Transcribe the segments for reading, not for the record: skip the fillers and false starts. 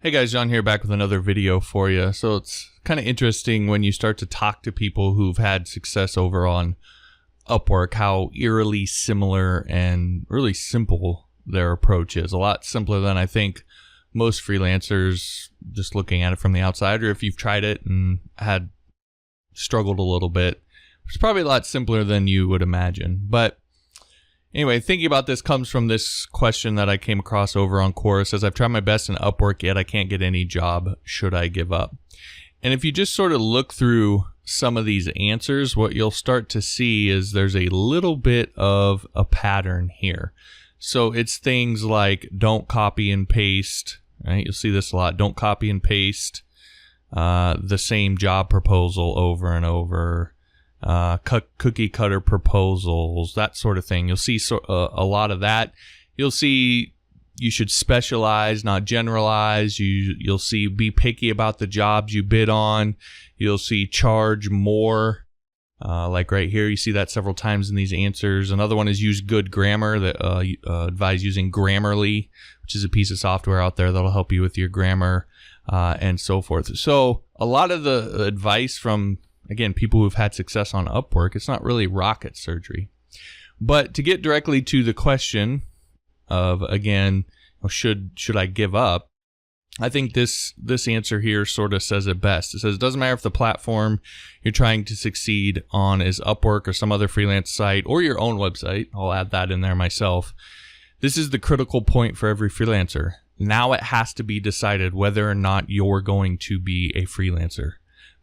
Hey guys, John here, back with another video for you. So it's kind of interesting when you start to talk to people who've had success over on Upwork, how eerily similar and really simple their approach is. A lot simpler than I think most freelancers, just looking at it from the outside, or if you've tried it and had struggled a little bit, it's probably a lot simpler than you would imagine. But anyway, thinking about this comes from this question that I came across over on Quora. It says, I've tried my best in Upwork, yet I can't get any job. Should I give up? And if you just sort of look through some of these answers, what you'll start to see is there's a little bit of a pattern here. So it's things like don't copy and paste, right? You'll see this a lot. Don't copy and paste the same job proposal over and over. Cookie cutter proposals, that sort of thing. You'll see a lot of that. You'll see you should specialize, not generalize. You'll see be picky about the jobs you bid on. You'll see charge more. Like right here, you see that several times in these answers. Another one is use good grammar. That advise using Grammarly, which is a piece of software out there that'll help you with your grammar and so forth. So a lot of the advice from, again, people who've had success on Upwork, it's not really rocket surgery. But to get directly to the question of, again, should I give up? I think this answer here sort of says it best. It says, it doesn't matter if the platform you're trying to succeed on is Upwork or some other freelance site or your own website. I'll add that in there myself. This is the critical point for every freelancer. Now it has to be decided whether or not you're going to be a freelancer.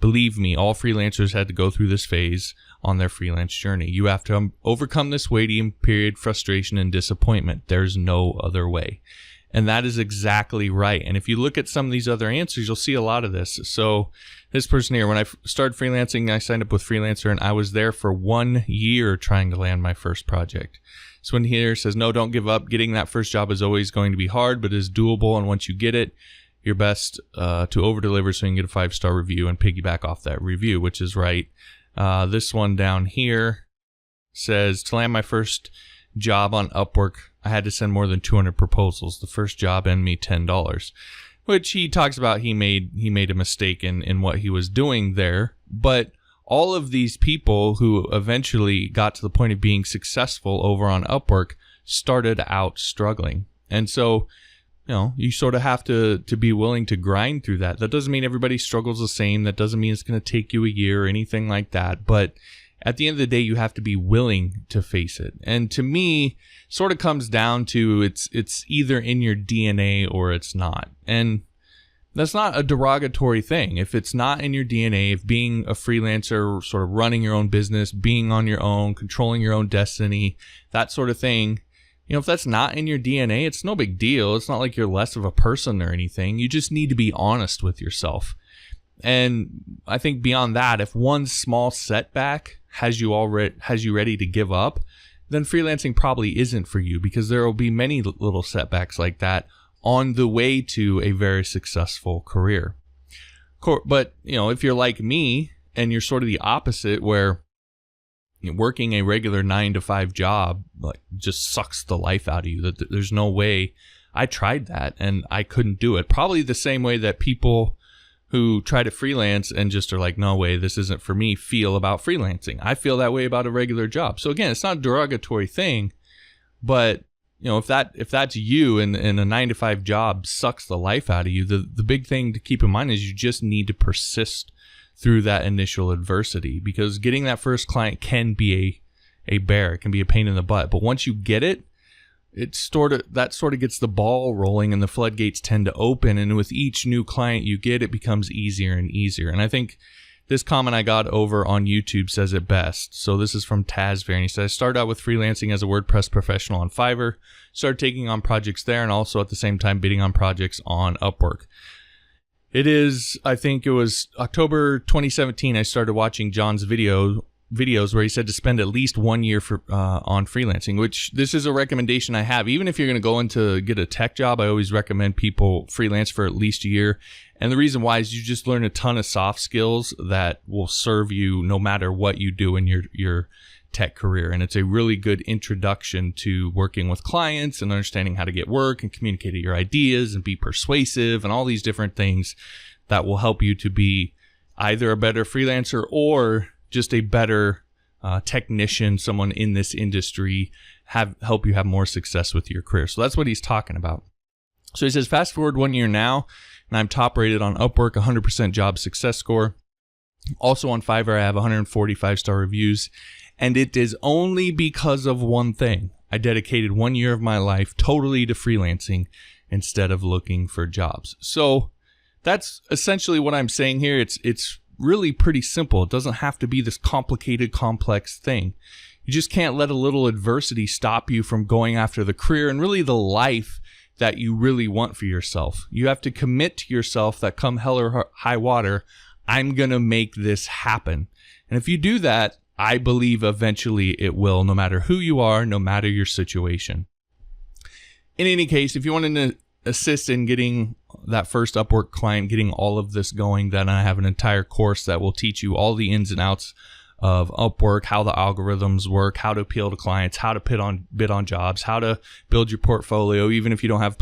Believe me, all freelancers had to go through this phase on their freelance journey. You have to overcome this waiting period, frustration, and disappointment. There's no other way. And that is exactly right. And if you look at some of these other answers, you'll see a lot of this. So this person here, when I started freelancing, I signed up with Freelancer, and I was there for 1 year trying to land my first project. This one here says, no, don't give up. Getting that first job is always going to be hard, but is doable. And once you get it, your best to over-deliver so you can get a 5-star review and piggyback off that review, which is right. This one down here says, to land my first job on Upwork, I had to send more than 200 proposals. The first job earned me $10, which he talks about he made a mistake in what he was doing there. But all of these people who eventually got to the point of being successful over on Upwork started out struggling. And so, you sort of have to be willing to grind through that. That doesn't mean everybody struggles the same. That doesn't mean it's going to take you a year or anything like that. But at the end of the day, you have to be willing to face it. And to me, sort of comes down to it's either in your DNA or it's not. And that's not a derogatory thing. If it's not in your DNA, if being a freelancer, sort of running your own business, being on your own, controlling your own destiny, that sort of thing, if that's not in your DNA, it's no big deal. It's not like you're less of a person or anything. You just need to be honest with yourself. And I think beyond that, if one small setback has you ready to give up, then freelancing probably isn't for you, because there will be many little setbacks like that on the way to a very successful career. But, if you're like me and you're sort of the opposite, where working a regular 9-to-5 job just sucks the life out of you, that there's no way. I tried that and I couldn't do it. Probably the same way that people who try to freelance and just are like, no way, this isn't for me, feel about freelancing. I feel that way about a regular job. So again, it's not a derogatory thing, but if that's you and a 9-to-5 job sucks the life out of you, the big thing to keep in mind is you just need to persist through that initial adversity, because getting that first client can be a bear. It can be a pain in the butt. But once you get it, that sort of gets the ball rolling and the floodgates tend to open. And with each new client you get, it becomes easier and easier. And I think this comment I got over on YouTube says it best. So this is from Tazver, and he says, I started out with freelancing as a WordPress professional on Fiverr, started taking on projects there, and also at the same time bidding on projects on Upwork. I think it was October 2017, I started watching John's videos where he said to spend at least 1 year on freelancing, which this is a recommendation I have. Even if you're going to go into get a tech job, I always recommend people freelance for at least a year. And the reason why is you just learn a ton of soft skills that will serve you no matter what you do in your tech career. And it's a really good introduction to working with clients and understanding how to get work and communicate your ideas and be persuasive and all these different things that will help you to be either a better freelancer or just a better technician, someone in this industry, help you have more success with your career. So that's what he's talking about. So he says, fast forward 1 year now, and I'm top rated on Upwork, 100% job success score. Also on Fiverr, I have 145-star reviews, and it is only because of one thing. I dedicated 1 year of my life totally to freelancing instead of looking for jobs. So that's essentially what I'm saying here. It's really pretty simple. It doesn't have to be this complicated, complex thing. You just can't let a little adversity stop you from going after the career and really the life that you really want for yourself. You have to commit to yourself that come hell or high water, I'm going to make this happen. And if you do that, I believe eventually it will, no matter who you are, no matter your situation. In any case, if you want to assist in getting that first Upwork client, getting all of this going, then I have an entire course that will teach you all the ins and outs of Upwork, how the algorithms work, how to appeal to clients, how to bid on jobs, how to build your portfolio, even if you don't have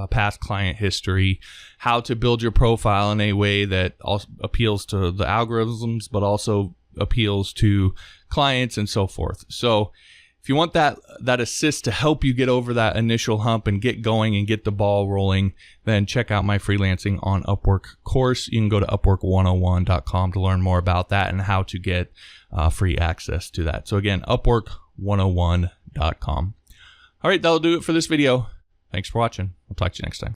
past client history, how to build your profile in a way that also appeals to the algorithms, but also appeals to clients and so forth. So if you want that assist to help you get over that initial hump and get going and get the ball rolling, then check out my Freelancing on Upwork course. You can go to upwork101.com to learn more about that and how to get free access to that. So again, upwork101.com. All right, that'll do it for this video. Thanks for watching. I'll talk to you next time.